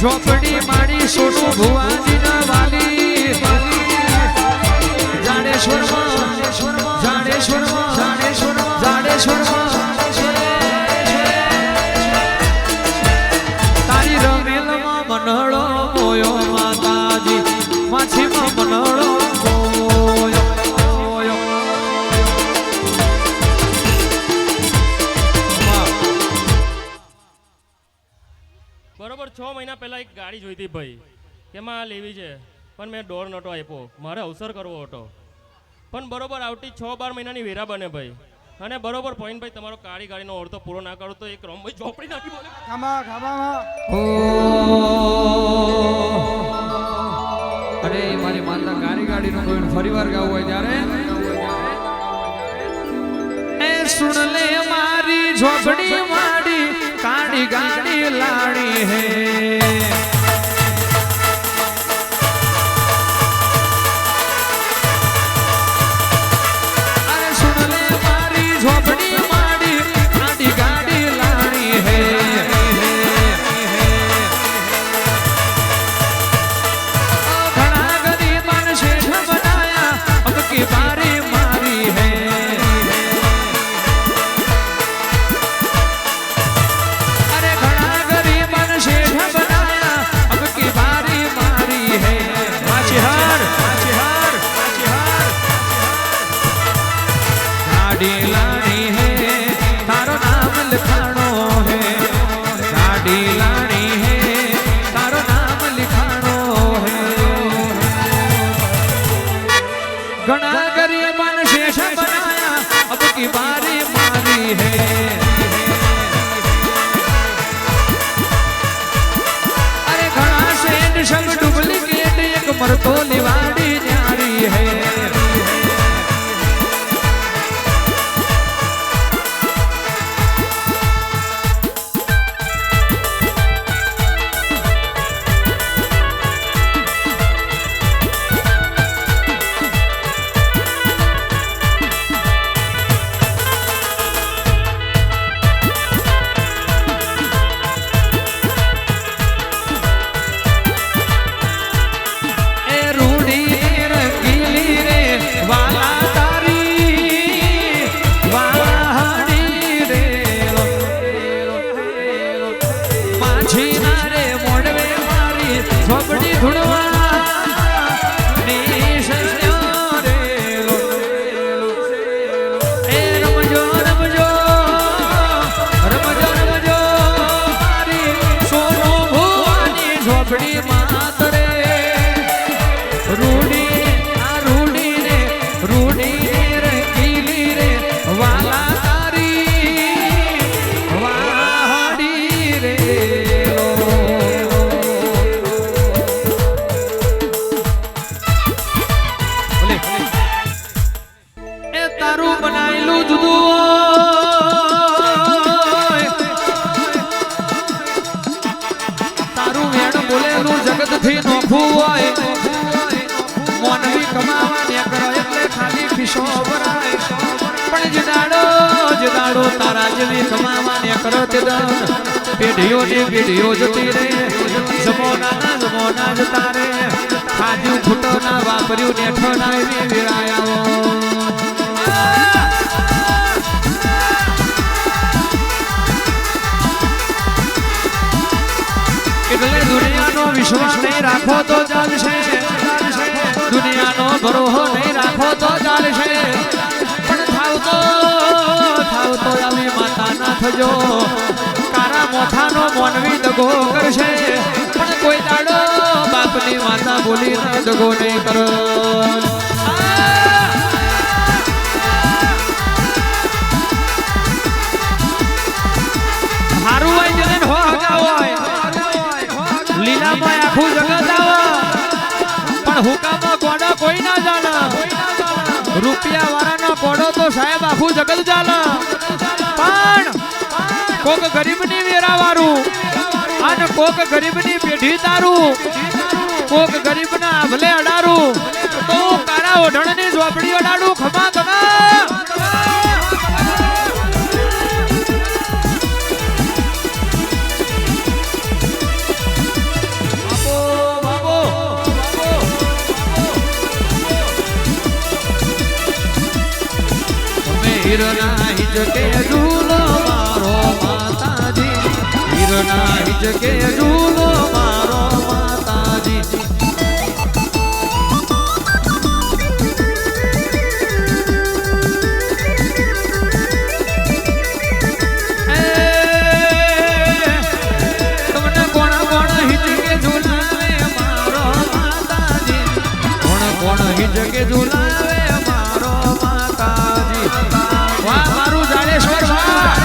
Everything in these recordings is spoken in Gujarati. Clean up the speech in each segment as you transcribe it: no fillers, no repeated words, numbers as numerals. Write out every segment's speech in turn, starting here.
ઝોપડી માડી સોનું ભુવાજી ના વાલી જાડેશ્વરમાં તારી રમેલમાં મનળો મોયો માતાજી માછીમાં મનળો બરોબર 6 મહિના પહેલા એક ગાડી જોઈતી ભાઈ કે માં લેવી છે પણ મેં દોડ નતો આપ્યો મારે અવસર કરવો હતો પણ બરોબર આવતી 6-12 મહિનાની વેરા બને ભાઈ અને બરોબર પોઈન્ટ ભાઈ તમારો કાળી ગાડીનો ઓળતો પૂરો ના કરો તો એક રમભાઈ ઝોપડી નાખી બોલે અરે મારી માતા કાળી ગાડીનો કોઈ ફરીવાર ગાવું હોય ત્યારે એ સુન લે મારી ઝોપડી માડી કાળી ગાડી લાડી હે मरतो लिवाड़ी न्यारी है तारा जवी कमावाने करो ते दन पेढ़ियों ने पेढ़ियों जती रे जमोना ना जमोना जता रे खाजू फूटो ना वापर्यू ने ठोना वी विरायाओ એટલે દુનિયાનો વિશ્વાસ નહીં રાખો તો ચાલશે દુનિયાનો ભરોસો નહીં રાખો તો ચાલશે પણ થાવ તો આવી માતા ના થજો કારા મોથાનો મોનવી દગો કરશે પણ કોઈ દાડો બાપની માતા બોલી ના દગો નહીં કરો હારું હોય જને હો હોય લીલામાં આખું જગત આવો પણ હુકામાં કોડા કોઈ ના જાણે રૂપિયા વાળાનો કોડો તો સાહેબ આખું જગત ચાલે પણ કોક ગરીબની વેરા વાળું અને કોક ગરીબની પેઢી તારું કોક ગરીબના આભલે અડારું તો કારા ઓઢણની ઝોપડી અડાડું ખમા કના હીરના હિજકે ઝૂલો મારો માતાજી હીરના હિજકે ઝૂલો મારો માતાજી તમને કોણ કોણ હિજકે ઝૂલાવે મારો માતાજી કોણ હિજકે ઝૂલાવે મારો માતાજી વાહ મારું જાડેશ્વર વાહ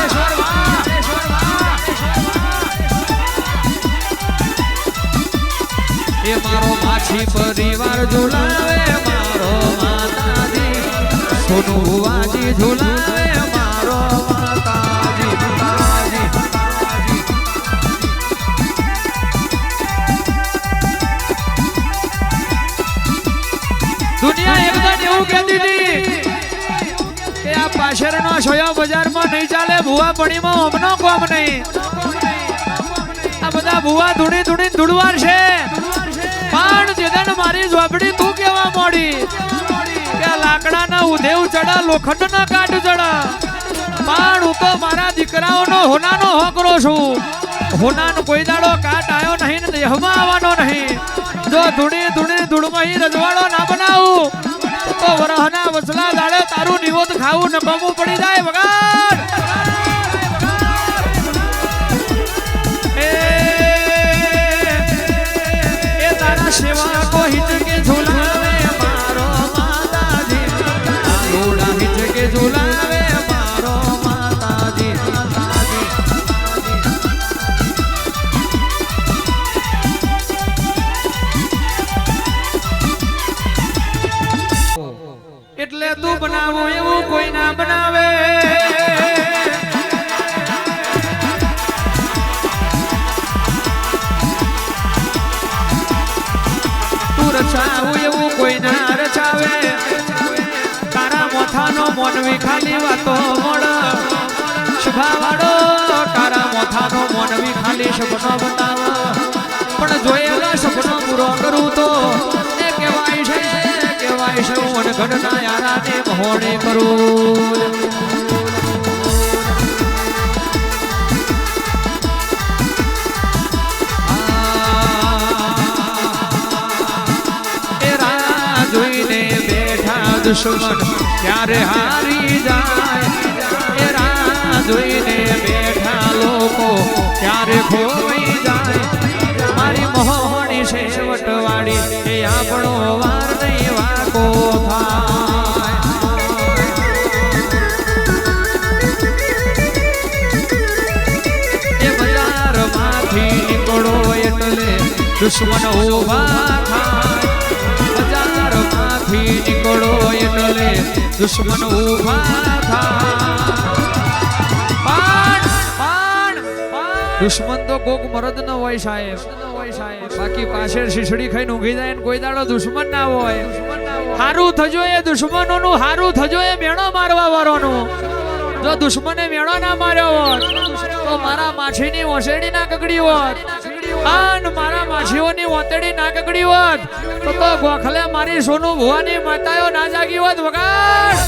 એ મારો માછી પરિવાર ઝુલાવે મારો માતાજી સોનુ બુવાજી ઝુલાવે મારો માતાજી દુનિયા એકદમ એવું કહેતી હતી કે આ પાછળનો સોયા બજારમાં નહીં ચાલે ભુવા પણીમાં ઓમનો કોમ નહીં આ બધા ભુવા ધૂણી ધૂણી ધૂળવાર છે પણ જેદન મારી ઝોપડી તું કેવા મોડી કે લાકડાના ઉધેવ ચડા લોખંડના કાટ ચડા પણ હું તો મારા દીકરાઓનો હોનાનો હોકરો છું હોનાનો કોઈ દાડો કાટ આવ્યો નહીં ને દેહમાં આવવાનો નહીં જો ધૂણી ધૂણી ધૂળમાં રજવાડો ના બનાવું તો વરહના વસલા દાડે તારું નિવોત ખાવું નકામું પડી જાય વગાડ એ તારા સેવા કો હિજકે ઝુલાવે મારો માતાજી લોડા હિજકે ઝુલાવે મારો માતાજી એટલે તું બનાવો એવું કોઈ ના બનાવે તું રચાવું એવું કોઈ ના રચાવે તારા મોથાનો મોનવી ખાલી વાતો મોડ શુભાવાડો તારા મોથાનો મોનવી ખાલી સપનો બતાવ પણ જોયેલા સપનો પૂરો કરું તો એ કહેવાય છે હું ઘટના યારાને મહોણે કરું એ રાહ જોઈને બેઠા દુશ્મન ક્યારે હારી જાય એ રાહ જોઈને બેઠા લોકો ક્યારે ખોઈ જાય મારી મહોણી છે વટવાડી એ આપણો વાર નહીં વાકો થાય એ બજારમાંથી નીકળો એટલે દુશ્મન ઉભા થાય બજારમાંથી નીકળો એટલે દુશ્મન ઉભા થાય દુશ્મન તો કોક મરદ ન હોય સાહેબ બાકી પાછળ શીશડી ખાઈને ઊંઘી જાય ને કોઈ દાડો દુશ્મન ના હોય હારું થજો એ દુશ્મનોનું હારું થજો એ મેણો મારવા વાળોનું જો દુશ્મને મેણો ના માર્યો હોત તો મારા માછીની ઓસેડી ના કગડી હોત અને મારા માછીઓની ઓતેડી ના કગડી હોત તો ગોખલે મારી સોનુ ભુવાની માતાઓ ના જાગી હોત વગાડ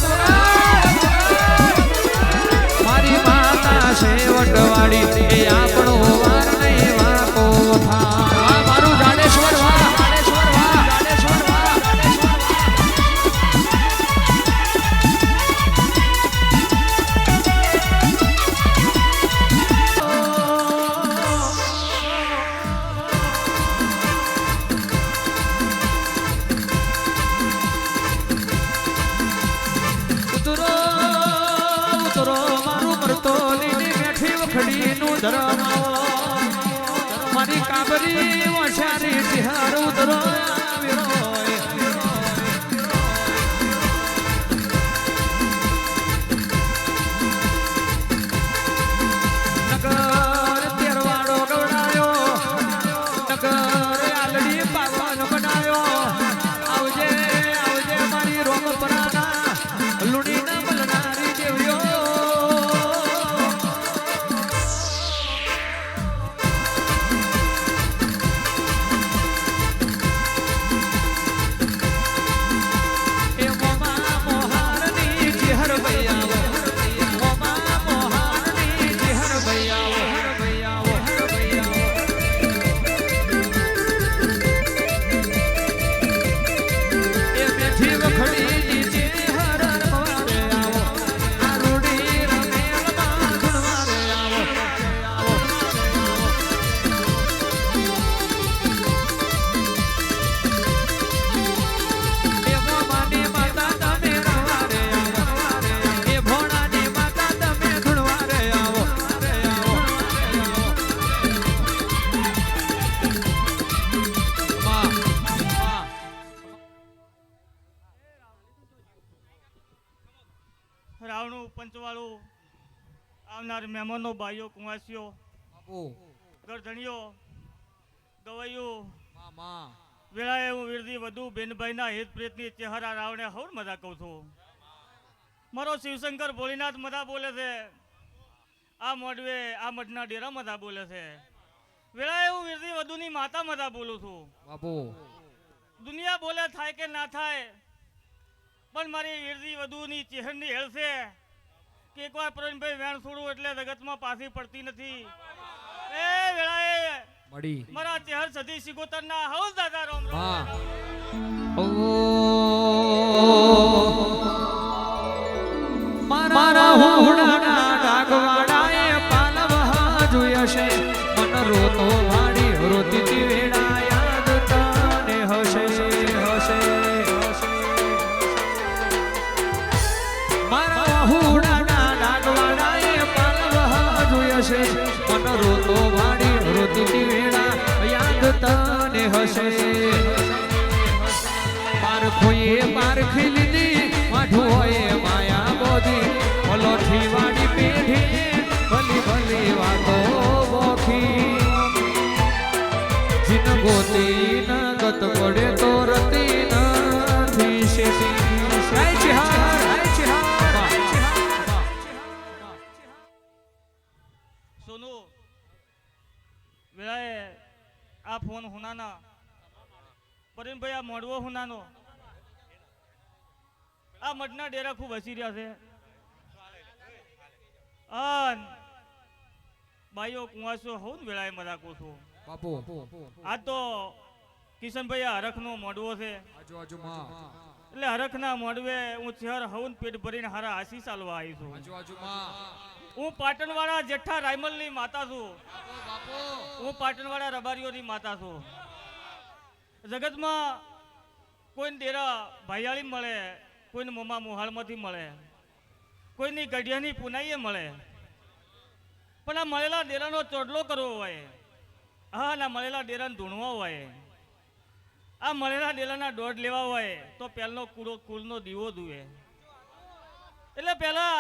મારી માતા છે વટવાડી એ આપણો વાર નહીં વાકો થાય મારું જાડેશ્વર વાહ જાડેશ્વર વાહ જાડેશ્વર વાહ ઉતરો મારું મરતો લીલી મેઠી વખડીનું ધરમ મારી કાબરી વસારી તિહાર ઉતરો નગર તેરવાડો ગવડાયો નગર આલડી પાવન બનાયો આવજે આવજે મારી રોમપરાના લુડીના મલનારી દેવ્યો ગામનું પંચવાળું, આવનાર મહેમાનો, ભાઈઓ, કુંવાસીઓ, બાપુ ગરધણીઓ, ગવૈયું, મામા વેળાએ હું વીરજી વધુ બેનભાઈના હિત પ્રેતની ચહેરા રાવણે હવર મજા કહું છું. મારો શિવશંકર ભોળીનાથ મજા બોલે છે. આ મોડવે આ મઢના ડેરા મજા બોલે છે. વેળાએ હું વીરજી વધુની માતા મજા બોલું છું. બાપુ દુનિયા બોલે થાય કે ના થાય, પણ મારી વીરજી વધુની ચહેરની હેલ છે કે એકવાર પ્રવીણભાઈ વેણ છોડું એટલે જગતમાં પાછી પડતી નથી. એ વેળાએ મળી મારા ચહેર સધી સિગોતરના હવ દાદા રોમ રોમ. હા મારા હુડાના ડાગવાડાએ પાલવહા જોયશે મન રોતો વાડી રોતી વેડા યાદ તને હશે હશે મારા હુડાના ડાગવાડાએ પાલવહા જોયશે મન રોતો વાડી રોતી વેડા યાદ તને હશે પારખોએ પારખી લીધી માઠુઓએ માયા બોધી ભલોથી વાડી પેઢી ભલી ભલી વાતો બોખી જીન ગોતી ન ગત પડે તો રતી નથી શેતી આય ચિહાર સોનુ વેળાએ આ ફોન હુનાના પરેનભાઈ આ મોડવો હુનાનો આ મઢના ડેરા ખૂબ હસી રહ્યા છે. અન બાઈઓ કુંવાસો હોઉં ને વેળાએ મજા કહું છું. બાપુ આ તો કિશનભાઈ આ હરખનો મોડવો છે આજુબાજુમાં એટલે હરખના મોડવે હું ચહેર હવન પેટ ભરીને હારા હાસી ચાલવા આવી છું. આજુબાજુમાં હું પાટણવાળા જેઠા રાયમલની માતા છું. હું પાટણવાળા રબારીઓની માતા છું. જગતમાં કોઈને ડેરા ભાઈયાળી મળે, કોઈને મોમા મોહાળમાંથી મળે, કોઈની ગઢિયાની પુનાઈએ મળે, પણ આ મળેલા ડેરાનો ચોડલો કરવો હોય, હા ના મળેલા ડેરાને ધૂણવા હોય, આ મળેલા ડેરાના દોઢ લેવા હોય તો પહેલનો કુળનો દીવો દુએ. એટલે પહેલા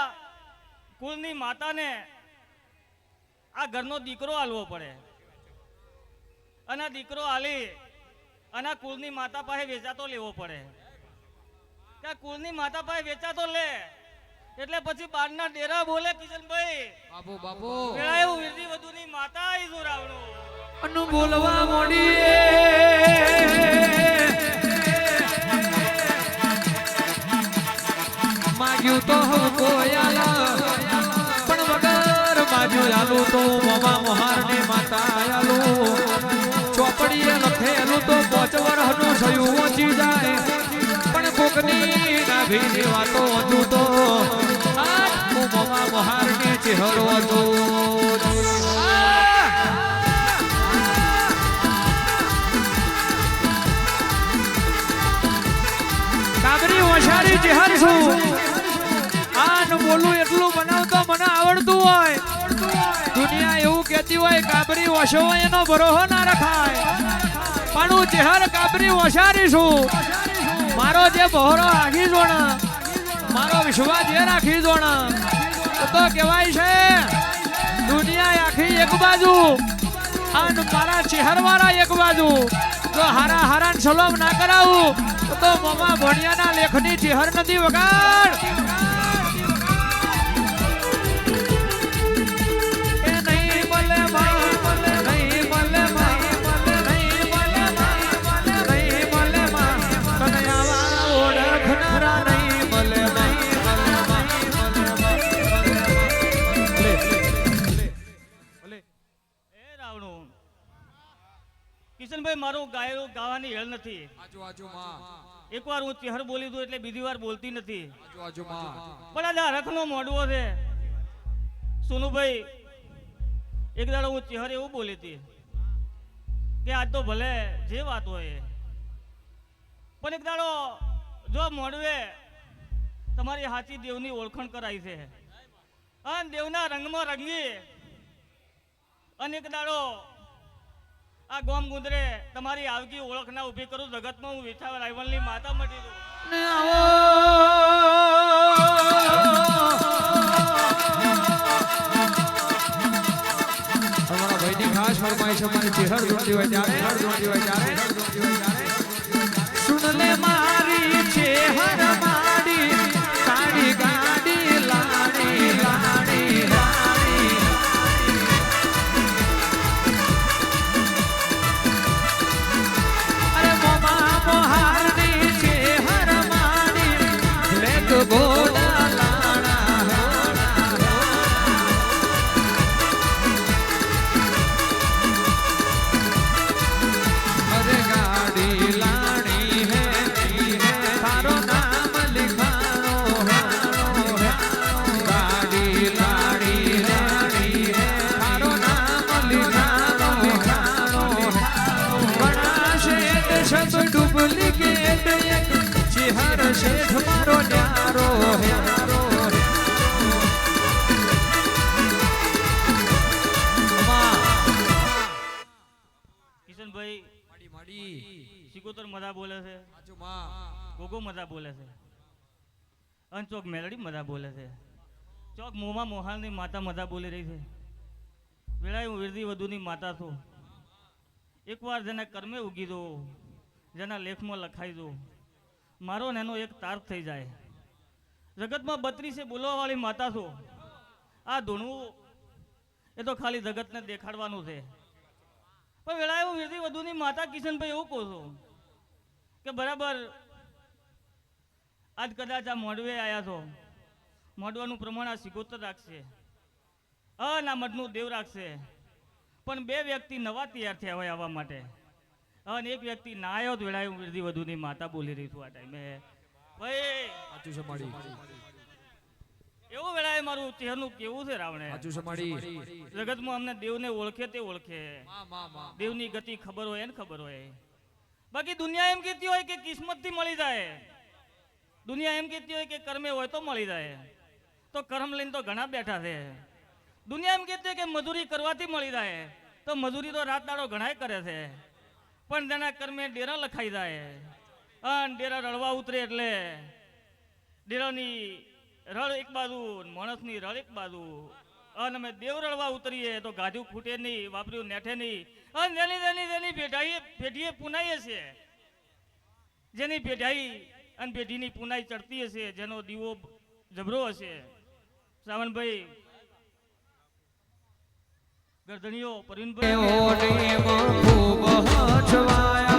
કુળની માતાને આ ઘરનો દીકરો આલવો પડે અને આ દીકરો આલી અને આ કુળની માતા પાસે વેચાતો લેવો પડે. કે આ કુળની માતા પાસે વેચાતો લે એટલે પછી બારના ડેરા બોલે કિશનભાઈ બાપુ બાપુ વેળાએ હું વીરજી વધુની માતા આવી છું રાવણું. અનુ બોલવા મોડી માગ્યું તો હમકો આલા પણ વગર માગ્યું આલુ તો મોમા મોહારને માતા આલુ ચોપડીએ લખેલું તો 5 વર્ષનું સયું ઓછી જાય પણ કોકની નાભીની વાતો હતું તો આ હું મોમા મોહારને ચહેરો હતો. કાબરી ઓશારી ચહેર છું આન બોલું એટલું બનાવતો મને આવડતું હોય. દુનિયા એવું કહેતી હોય કાબરી ઓશો એનો ભરોસો ના રખાય પણ હું ચહેર કાબરી ઓશારી છું. મારો જે બહોરો આખી જોણ મારો વિશ્વાસ જે રાખી જોણ તો કહેવાય છે દુનિયા આખી એક બાજુ અને મારા ચહેર વાળા એક બાજુ. જો હારા હારાન સલોમ ના કરાવું તો મોમા ભણિયાના લેખની ચહેર નથી વગાડ. એ નહીં મળે નહીં મળે નહીં મળે નહીં મળે તને આવા ઓળખનારા નહીં મળે એ રાવણું કિશનભાઈ મારું ગાયરું ગાવાની હેળ નથી. આજુબાજુમાં એકવાર હું ચહેર બોલી દઉં એટલે બીજી વાર બોલતી નથી. આજુબાજુમાં પણ આજે હરખનો મોડવો છે સોનુભાઈ. એક દાડો હું ચહેર એવું બોલી હતી કે આજ તો ભલે જે વાત હોય પણ એક દાડો જો મોડવે તમારી હાચી દેવની ઓળખાણ કરાઈ છે અને દેવના રંગમાં રંગી અને એક દાડો આ ગોમ ગુંદરે તમારી આવકી ઓળખના ઊભી કરું જગતમાં હું વિઠા રાયવલની માતા મટી દઉં. ફરમાઈશ અમારી ચેહર જોતી હોય ત્યારે સુન લે મારી ચેહર માડી કાળી ગાડી લાડી લાડી લાડી અરે મોમા મોહારની ચેહર માડી લેક ગોડા શેઠ મારો ન્યારો હે કિશનભાઈ સિકોતર મજા બોલે છે ગોગો મજા બોલે છે અને ચોક મેલડી મજા બોલે છે ચોક મોમાં મોહાલની માતા મજા બોલી રહી છે વેળાએ હું વીરદી વધુની માતા છું એકવાર જેના કર્મે ઉગી દો જેના લેખમાં લખાઈ દો મારો ને એનો એક તાર થઈ જાય જગતમાં 32 બોલવાવાળી માતા છો આ ધૂણવું એ તો ખાલી જગતને દેખાડવાનું છે પણ વેળાએ હું વીરદી વધુની માતા કિશનભાઈ એવું કહું છું કે બરાબર આજ કદાચ આ મોડવે આવ્યા છો મોડવાનું પ્રમાણ આ સિકોતર રાખશે ના મઢનું દેવ રાખશે પણ 2 વ્યક્તિ નવા તૈયાર થયા હોય આવવા માટે અને એક વ્યક્તિ ના આવ્યો તો વેળાએ હું વીરદી વધુની માતા બોલી રહી છું આ ટાઈમે ભાઈ એવું વેળાએ મારું ચહેરનું કેવું છે રાવણે જગતમાં અમને દેવને ઓળખે તે ઓળખે દેવની ગતિ ખબર હોય એને ખબર હોય બાકી દુનિયા એમ કહેતી હોય કે કિસ્મતથી મળી જાય દુનિયા એમ કહેતી હોય કે કર્મે હોય તો મળી જાય તો કર્મ લઈને તો ઘણા બેઠા છે દુનિયા એમ કહેતી હોય કે મજૂરી કરવાથી મળી જાય તો મજૂરી તો રાત દાડો ઘણાય કરે છે પણ તેના કર્મે ડેરા લખાઈ જાય અને ડેરા રળવા ઉતરે એટલે ડેરાની રળ એક બાજુ માણસની રળ એક બાજુ અને અમે દેવ રળવા ઉતરીએ તો ગાજુ ફૂટે નહીં વાપર્યું નેઠે નહીં અને જેની પેઢીએ પુનાઈ હશે જેની પેઢાઈ અને પેઢીની પુનાઈ ચડતી હશે જેનો દીવો જબરો હશે શ્રાવણભાઈ ગરદણીઓ પરવીનભાઈ ખૂબ હચવાયા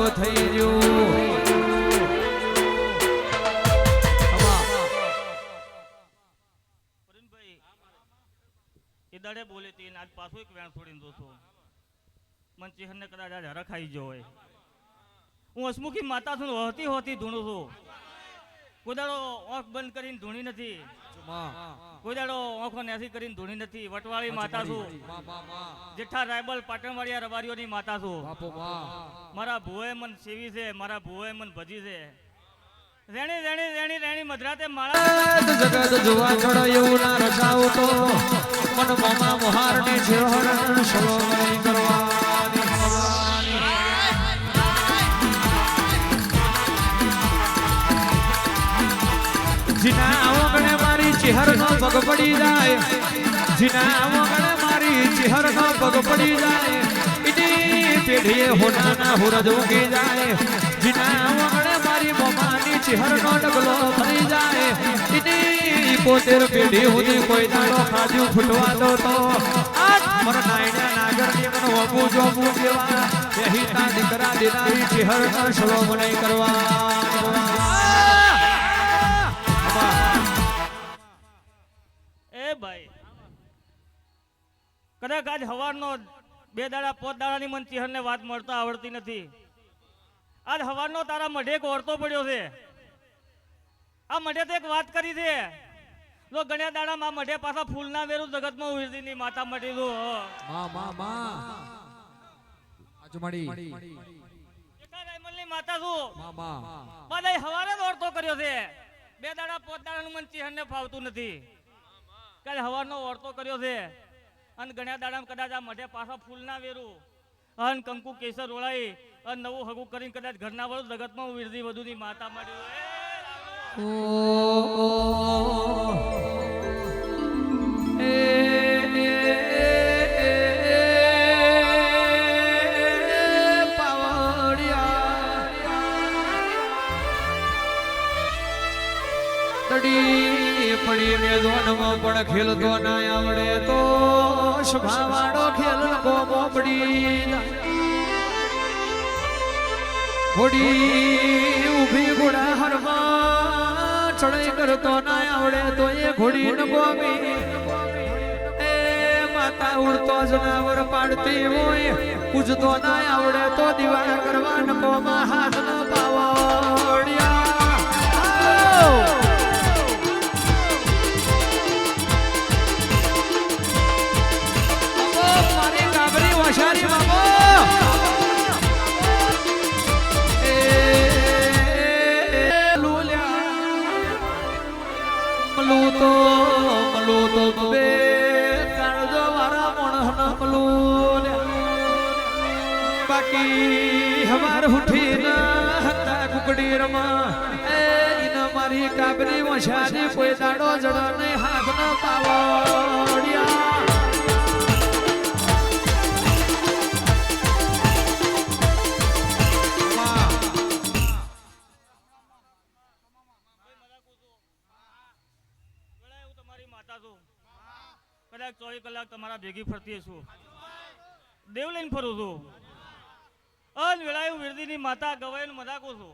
થઈ ગયું એ દાડે બોલે તે આજ પાછો એક વેણ છોડીને જોશો મન ચેહરને કદાચ આજ હરખાઈ ગયો હોય હું હસમુખી માતા છું હોતી હોતી ધૂણું છું કોઈ દાડો આંખ બંધ કરીને ધૂણી નથી કોઈ દાડો આંખો નેસી કરીને ધૂણી નથી વટવાળી માતા છું જેઠા રાયબલ પાટણવાડિયા રબારીઓની માતા છું મારા ભુવાએ મન સેવી છે મારા ભુવાએ મન ભજી છે રેણી રેણી રેણી રેણી મધરાતે માળા જગત જોવા છોડો એવું ના રચાવ તો મન મોમા મોહારની ચેહર સલોમણી કરવાની જીના આવગણે મારી ચેહરનો પગ પડી જાય જીના આવગણે મારી ચેહરનો પગ પડી જાય ઇની પેઢીએ હોનાના હુરજ ઉગી જાય જીના આવગણે મારી મોમાની ચેહરનો ડગલો ફરી જાય ઇની 71 પેઢી સુધી કોઈ દાડો ખાજુ ફૂટવા દો તો આજ મર નાયના નાગરની મન હોબુ જોબુ જેવા બેહીતા દીકરા દેનારી ચેહરનો સલોમણી કરવા ભાઈ કદાચ આજ હવારનો 2 દાડા 5 દાડાની મન ચેહરને વાત મળતા આવડતી નથી આજ હવારનો તારા મઢે એક ઓરતો પડ્યો છે આ મઢે તો એક વાત કરી છે લો ગણ્યા દાડામાં મઢે પાછા ફૂલના વેરું જગતમાં ઉર્દીની માતા મટી દો ની માતા છું બધા હવારે જ ઓરતો કર્યો છે 2 દાડા 5 દાડાનું મન ચિહનને ફાવતું નથી કાલે હવારનો ઓરતો કર્યો છે અને ગણ્યા દાડામાં કદાચ આ મઢે પાછા ફૂલના વેરું અન કંકુ કેસર ઓળાઈ અને નવું હગું કરીને કદાચ ઘરના વાળું જગતમાં વિરધી વધુની માતા મળી પડી મેદોનમાં પણ ખેલતો ના આવડે તો સ્વભાવાળો ખેલ ગોમો પડી ઘોડી ઊભી ઘોડા હરમાં ચડાઈ કરતો ના આવડે તો એ ઘોડી ન ગોમી એ માતા ઉડતો જનાવર પાડતી હોય પૂજતો ના આવડે તો દીવા કરવા નકોમાં હાથ ન પાવડિયા હોશિયારી બાબો મલું તો બે કાળજો વારા મોણસ મલું બાકી હવાર ઉઠી ના હતા કુકડી રમા એને મારી કાબરી હોશિયારી કોઈ દાડો જડો ને હાથ ન પાવડિયા કદાચ 24 કલાક તમારા ભેગી ફરતી છું દેવ લઈને ફરું છું અન વેળાયું વિરદીની માતા ગવાયું મજાકું છું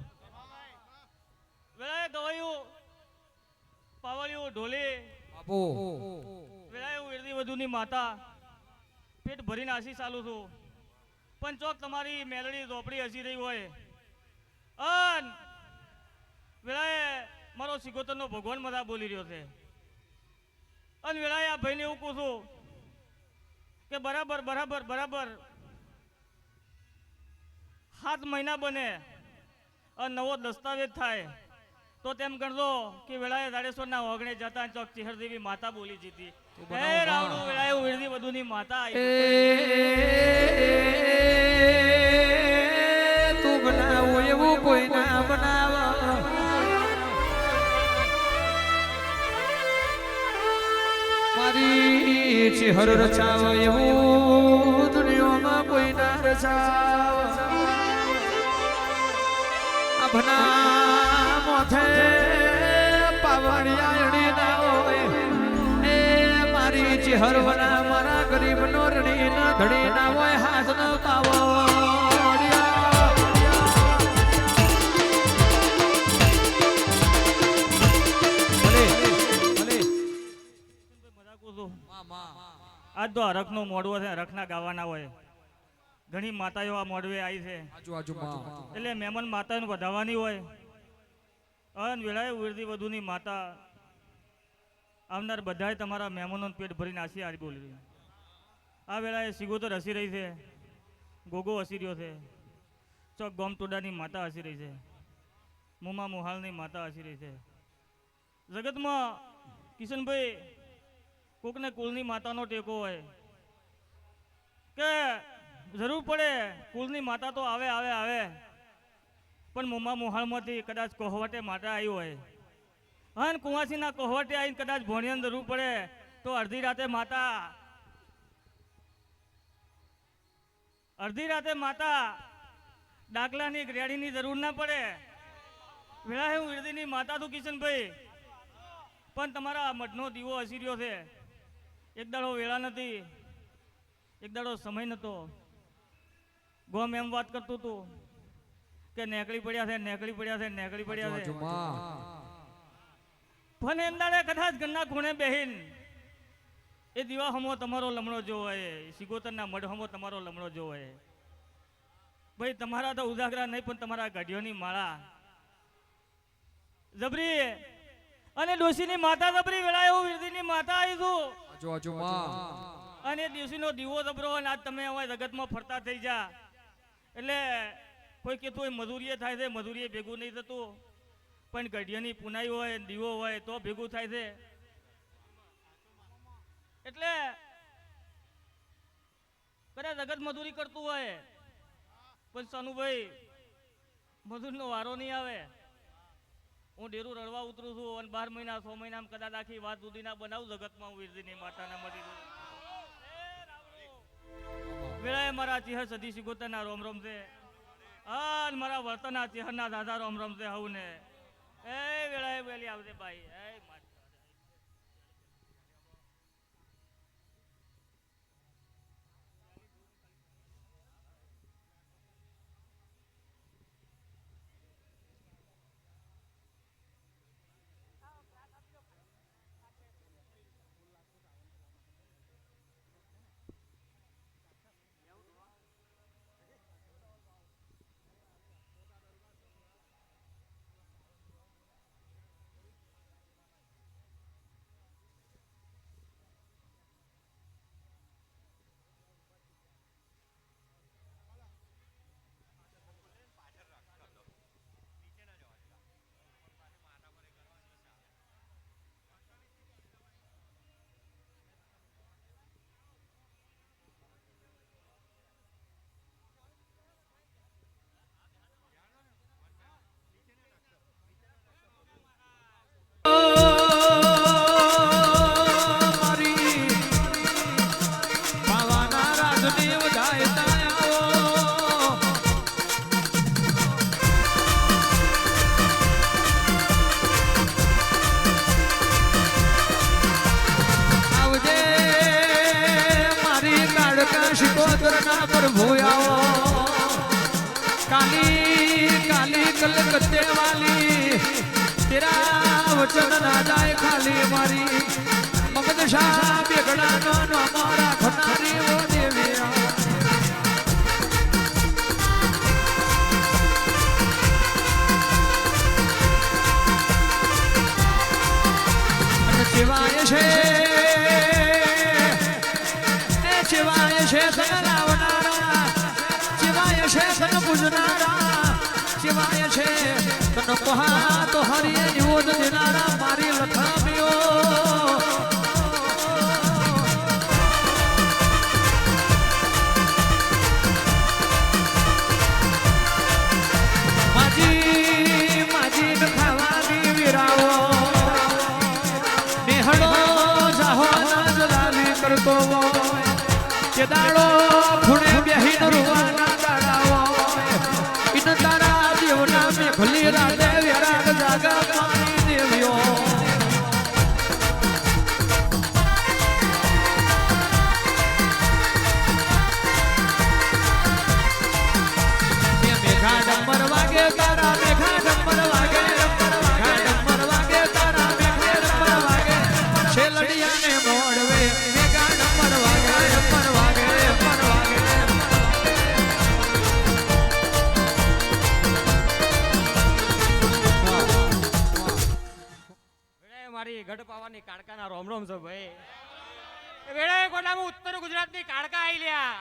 વેળાએ ગવાયું પાવળિયું ઢોલે વેળાયું વિરદી વધુની માતા પેટ ભરીને આશી ચાલુ છું પણ ચોક તમારી મેલડી ઝોપડી હસી રહી હોય અન વેળાએ મારો સિગોતરનો ભગવાન મજા બોલી રહ્યો છે અને વેળાએ આ ભાઈને એવું કહું છું કે બરાબર 7 મહિના બને અને નવો દસ્તાવેજ થાય તો તેમ ગણજો કે વેળાએ જાડેશ્વરના ઓગણે જતા ચોક ચિહર દેવી માતા બોલી જીતી હે રાવણું વેળાએ વિરધી વધુની માતા તું બનાવું એવું કોઈ ના બનાવા મારી ચિહર રચાવ એવું દુનિયામાં કોઈ ના રચાવ અભના મોથે પાવડિયાળી ના હોય એ મારી ચિહર વના મારા ગરીબનો રણી ના ધડી ના હોય હાથ ન આજ તો હરખનો મોડવો છે હરખના ગાવાના હોય ઘણી માતાઓ આ મોડવે આવી છે એટલે મહેમાન માતાને વધાવવાની હોય અન વેળાએ વિરધી વધુની માતા આવનાર બધાય તમારા મહેમાનોનું પેટ ભરીને આશી હારી બોલી રહી આ વેળાએ સિગોતર હસી રહી છે ગોગો હસી રહ્યો છે ચોક ગોમટોડાની માતા હસી રહી છે મુમા મોહાલની માતા હસી રહી છે જગતમાં કિશનભાઈ કોકને કુલની માતાનો ટેકો હોય કે જરૂર પડે કુલની માતા તો આવે પણ મુમા મોહાળમાંથી કદાચ કોહવટે માતા આવી હોય અને કુંવાસીના કોહવટે આવીને કદાચ ભોણિયાની જરૂર પડે તો અડધી રાતે માતા ડાકલાની ગ્રેડીની જરૂર ના પડે વેળા હું વિરદીની માતા તું કિશનભાઈ પણ તમારા મઢનો દીવો હસી રહ્યો છે એક દાડો વેળા નથી એક દાડો સમય નતો ગોમ એમ વાત કરતું હતું કે નેકળી પડ્યા છે પણ એમ દાડે કદાચ ઘરના ખૂણે બેહીન એ દીવા હમો તમારો લમણો જોવાય સિગોતરના મઢ હમો તમારો લમણો જોવાય ભાઈ તમારા તો ઉજાગરા નહીં પણ તમારા ગાડીઓની માળા જબરી અને ડોશીની માતા જબરી વેળા એવું વીરજીની માતા આવી છું આજો આજો માં અને દેશીનો દીવો જબરો અને આજ તમે હવે જગતમાં ફરતા થઈ જા એટલે કોઈ કહેતું હોય મજૂરીએ થાય છે મજૂરીએ ભેગું નહીં થતું પણ ગઢિયાની પુનાઈ હોય દીવો હોય તો ભેગું થાય છે એટલે કદાચ જગત મજૂરી કરતું હોય પણ સનુભાઈ મજૂરનો વારો નહીં આવે હું ડેરું રડવા ઉતરું છું અને 12 મહિના 6 મહિનામાં કદાચ આખી વાત સુધી ના બનાવું જગતમાં હું વીરજીની માતાના મળી વેળાએ મારા ચિહર સદી સિગોતરના રોમ રોમ છે અને મારા વર્તના ચિહરના દાદા રોમ રોમ છે હવું ને એ વેળાએ વેલી આવજે ભાઈ એ कलकत्ते वाली तेरा वचन ना जाए खाली मारी मगध शाह बेगड़ा नो हमारा खनारी वो देविया शिवाय शे सगलावनारा शिवाय शे सन पूजनारा शिवाय छे तन कोहा तो हरिये निवोद दिनारा मारी लखामियो माजी माजी न खावानी वीराओ नेहड़ो जाहो नजलाली करतो के दाड़ो खुणे बेहीन रुवाना दाड़ाओ इन तारा जीवना में खुली राधे विराग जागा पानी देवियो मेघा डंबर वागे तारा मेघा डंबर वागे मेघा डंबर वागे तारा मेघा डंबर वागे छेलड़िया ने मोड़वे मेघा डंबर वागे डंबर वागे डंबर वागे મારી ગઢ પાવાની કાળકાના રોમ રોમ છે ભાઈ વેળાએ કોટામાં ઉત્તર ગુજરાતની કાળકા આઈ લ્યા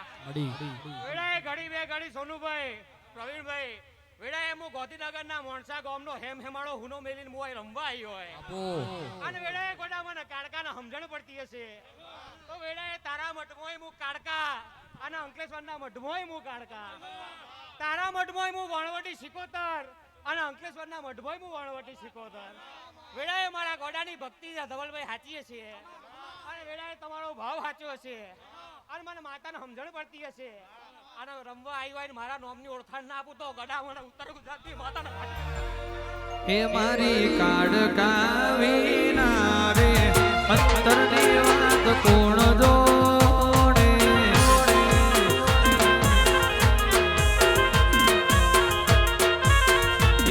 વેળાએ ઘડી બે ઘડી સોનુભાઈ પ્રવીણભાઈ વેળાએ હું ગોધીનગરના મોણસા ગામનો હેમ હેમાળો હુનો મેલીને હું અહીં રમવા આવ્યો હોય અને વેળાએ કોટામાં કાળકાને સમજણ પડતી હશે તો વેળાએ તારા મઠમોય હું કાળકા અને અંકલેશ્વરના મઠમોય હું કાળકા તારા મઠમોય હું વણવટી શીખોતર અને અંકલેશ્વરના મઠમોય હું વણવટી શીખોતર વેળાએ મારા ગોડાની ભક્તિ ધવલભાઈ સાચી હશે અને વેળાએ તમારો ભાવ સાચો હશે અને મને માતાને સમજણ પડતી હશે અને રમવા આવી હોય ને મારા નામની ઓળખાણ ના આપું તો ગડા મને ઉત્તર ગુજરાતની માતાને એ મારી કાળકાવી ના રે અંતરની વાત કોણ જોડે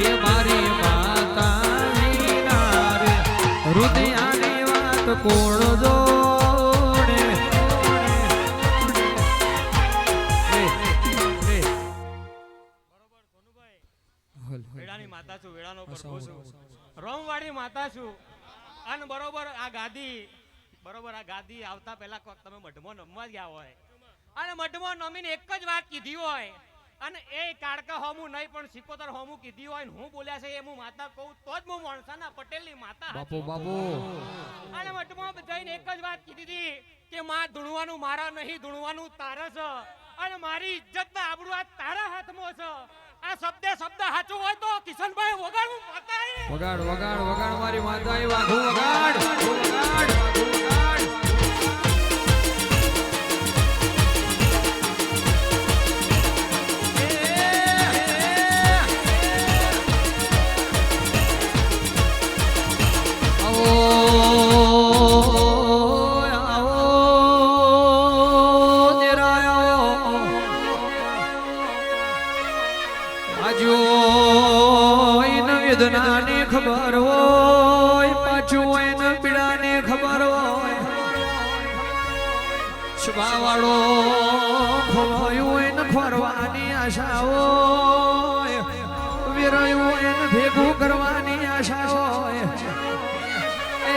એ મારી માતાની ના રે હૃદયાની વાત કોણ જોડે વેળાની માતા છું વેળાનો પ્રભુ છું રોમવાડી માતા છું અને બરોબર આ ગાદી આવતા પહેલા કોક તમે મઢમાં નમવા ગયા હોય અને મઢમાં નમીને એક જ વાત કીધી હોય અને એ કાળકા હોમું નહીં પણ સિકોતર હોમું કીધી હોય ને હું બોલ્યા છે એ હું માતા કહું તો જ હું માણસાના પટેલની માતા બાપુ બાપુ અને મઢમાં જઈને એક જ વાત કીધી હતી કે માં ધૂણવાનું મારા નહીં ધૂણવાનું તારા છે અને મારી ઇજ્જતના આબરૂ આ તારા હાથમાં છે આ શબ્દ સાચું હોય તો કિશનભાઈ વગાડવું માતા વગાડ વગાડ વગાડ મારી માતા એ વાઘુ વગાડ વગાડ વેદનાની ખબર હોય પાછું એને પીડાની ખબર હોય સ્વાવાળો ખોવાયું એને ખોરવાની આશા હોય વેરાયું એને ભેગું કરવાની આશા હોય એ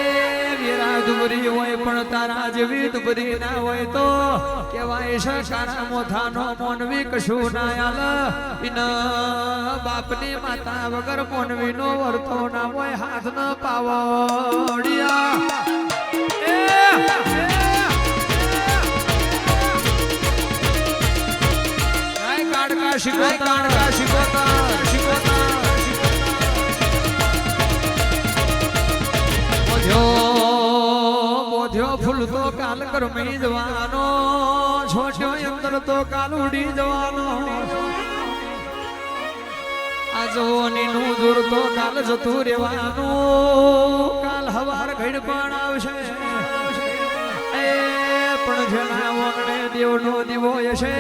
વેરા દુબરી હોય પણ તારા જેવી દુબરી ના હોય તો કેવાય છે કારા મોથાનો મોનવી કશું ના આલ ઇના બાપની માતા વગર મોનવી નો વર્તો ના હોય હાથ ન પાવડિયા કાડકા શીખોતા બોધ્યો ફૂલ તો કાલ કરમી જવાનો છોટ્યો અંદર તો કાલ ઉડી જવાનો આજોની નું દૂર તો કાલ જતું રહેવાનું કાલ હવાર ઘડ પણ આવશે એ પણ જેના વગણે દેવનો દીવો હશે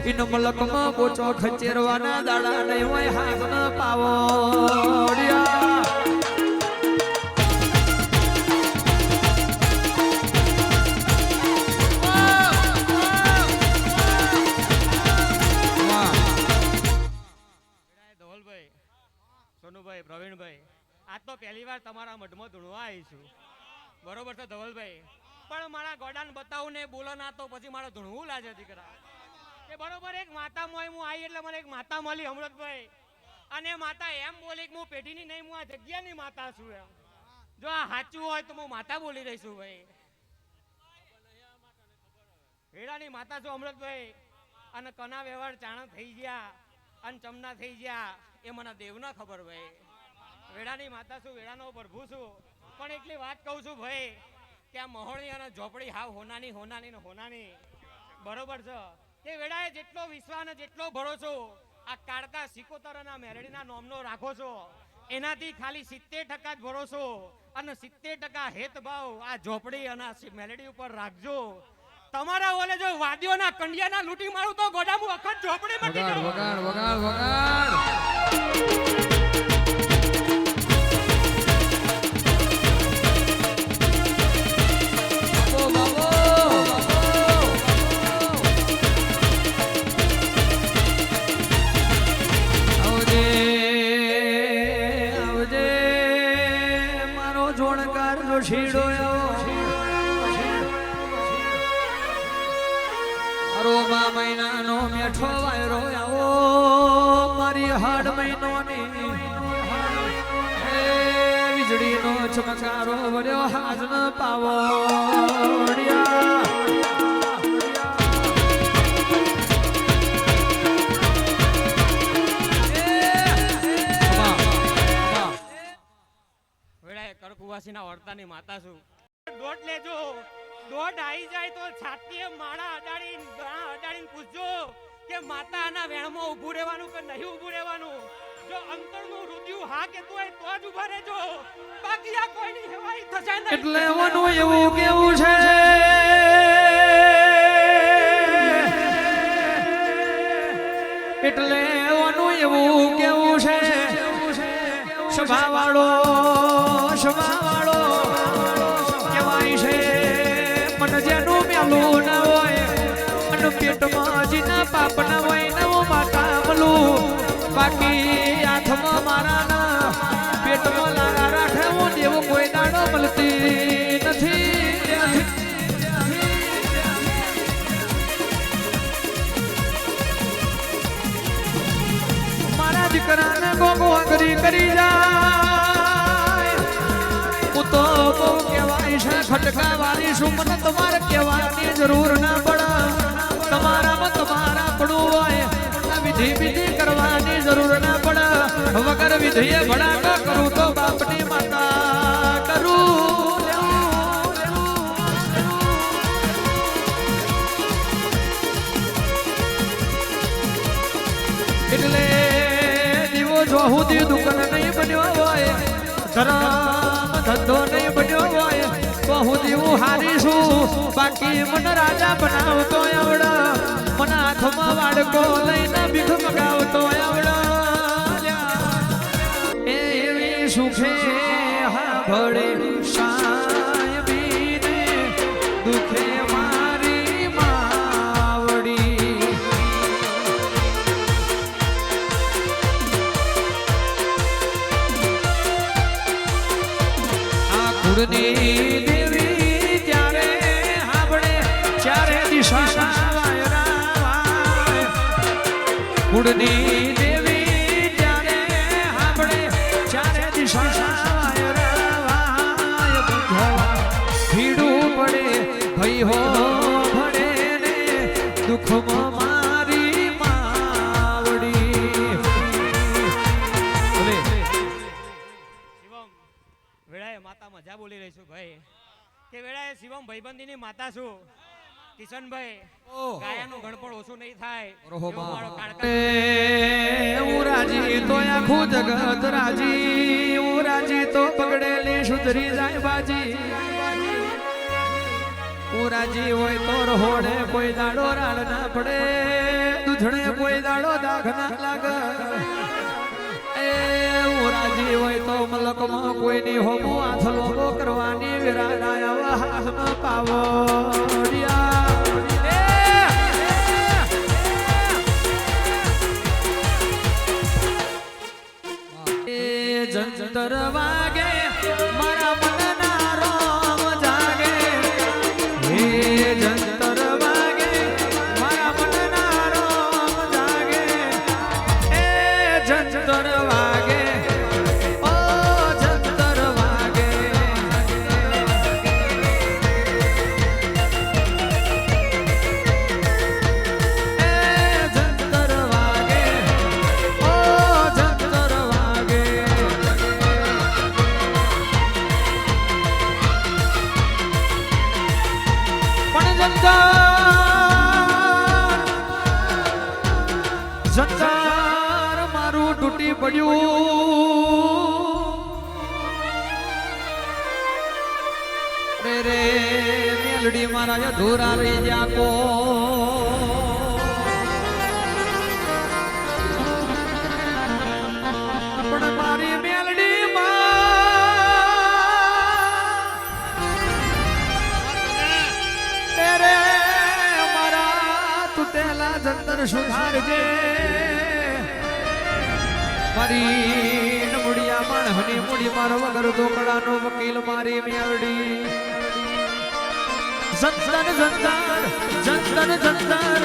ઇન મલકમાં બોચો ખચેરવાના દાડા નહીં હોય હાથ ન પાવડિયા સોનુભાઈ પ્રવીણભાઈ આજ તો પહેલી વાર તમારા મઢમાં ધૂણવા આવી છું બરોબર છે ધવલભાઈ પણ મારા ગોડાને બતાવું ને બોલો ના તો પછી મારે ધૂણવું લાગે દીકરા કે બરોબર એક માતા મોય હું આવી એટલે મને એક માતા મળી અમૃતભાઈ અને માતા એમ બોલી કે હું પેઢીની નહીં હું આ જગ્યાની માતા છું એમ જો આ સાચું હોય તો હું માતા બોલી રહીશું ભાઈ હેડાની માતા છું અમૃતભાઈ અને કના વ્યવહાર ચાણા થઈ ગયા અને ચમના થઈ ગયા એ મને દેવના ખબર ભાઈ વેડાની માતા છું વેડાનો પ્રભુ છું પણ એટલી વાત કહું છું ભાઈ કે આ મહોણી અને ઝોપડી હાવ હોનાની બરોબર છે તે વેડાએ જેટલો વિશ્વાસ અને જેટલો ભરોસો આ કાળકા સિકોતર અને મેરડીના નોમનો રાખો છો એનાથી ખાલી 70% જ ભરોસો અને 70% હેતભાવ આ ઝોપડી અને મેલડી ઉપર રાખજો તમારા ઓલે જો વાદીઓના કંડિયાના લૂંટી મારું તો ગોડામું અખત ઝોપડી મટી જાવ વગાડ આવજે મારો જોણકાર જો છીડો રોમા મહિનાનો મેઠો વાયરો આવો મારી હાડ મહિનોની વીજળીનો ચમકારો વર્યો હાજ ન પાવડિયા વેળાએ કરકુવાસીના વર્તાની માતા છું દોઢ લેજો દોઢ આવી જાય તો છાતીએ માળા અડાડીને પૂછજો કે માતાના વેણમાં ઊભું રહેવાનું કે નહીં ઊભું રહેવાનું જો અંતરનું રુધિયું હા કેતું હોય તો જ ઊભા રહેજો બાકી આ કોઈની હેવાઈ થશે નહીં એટલે મનું એવું કેવું છે એટલે મનું એવું કેવું છે સભાવાળો કહેવાય છે મન જેનું મેલું ના હોય અને પેટમાં જીના પાપ ના હોય નવો માતા મલું બાકી હાથમાં મારા ના પેટમાં લારા રાખે હું દેવ કોઈ દાડો મળતી દીકરાને ગોગો અગરી કરી જાય હું તો બહુ કહેવાય છે ખટકા વાળી છું મને તમારે કહેવાની જરૂર ના પડે તમારામાં તમારા પડવું હોય વિધિ વિધિ કરવાની જરૂર ના પડે વગર વિધિએ ભડાકા કરું તો બાપની માતા કરું એટલે દીવો જો સુધી દુકાન નહીં બન્યો હોય ધર્મ ધંધો નહીં બન્યો હોય તો હું દીવું હારીશું બાકી મને રાજા બનાવતો આવડા મને હાથમાં વાડકો લઈને ભીખ મગાવતો આવડા એવી સુખે હા ભળે સાયબીને દુખે મારી માવડી આ કુળની દેવી ત્યારે હાંભળે ચારે દિશાના વાયરા કુળની દેવી ત્યારે હાંભળે ચારે દિશાના વાયરા ભીડું પડે ભઈ હો ભળે ને દુઃખમાં મારી માવડી શિવમ વેળાએ માતા મજા બોલી રહી છું ભાઈ કે વેળાએ શિવમ ભાઈબંધીની માતા છું કિશનભાઈ ગાયાનું ગણપણ ઓછું નહીં થાય એવો મારો કાળકા હું રાજી તો આખું જગત રાજી હું રાજી તો પગડેલી સુધરી જાય બાજી હું રાજી હોય તો રહોડે કોઈ દાડો રાડ ના પડે દૂધણે કોઈ દાડો દાગ ના લાગે હું રાજી હોય તો મલકમાં કોઈની હોમો હાથ લોગો કરવાની વિરાડાયા હાથમાં પાવડિયા જંતર વાગે મારા મનના રોમ જાગે હે જંતર વાગે મારા મનના રોમ જાગે એ જંતર વાગે ઓ જંતર વાગે એ જંતર વાગે ઓ જંતર વાગે જંતર મારું તૂટી પડ્યું રે રે મેલડી મારા અધૂરા રહી ગયા કો પણ મારી મેલડી રે મારા તૂટેલા જંતર સુધારજે મારી નમુડિયા માણહની મુડી મારો વગર ધોકડાનો વકીલ મારી મેલડી જંતર જંતર જંતર જંતર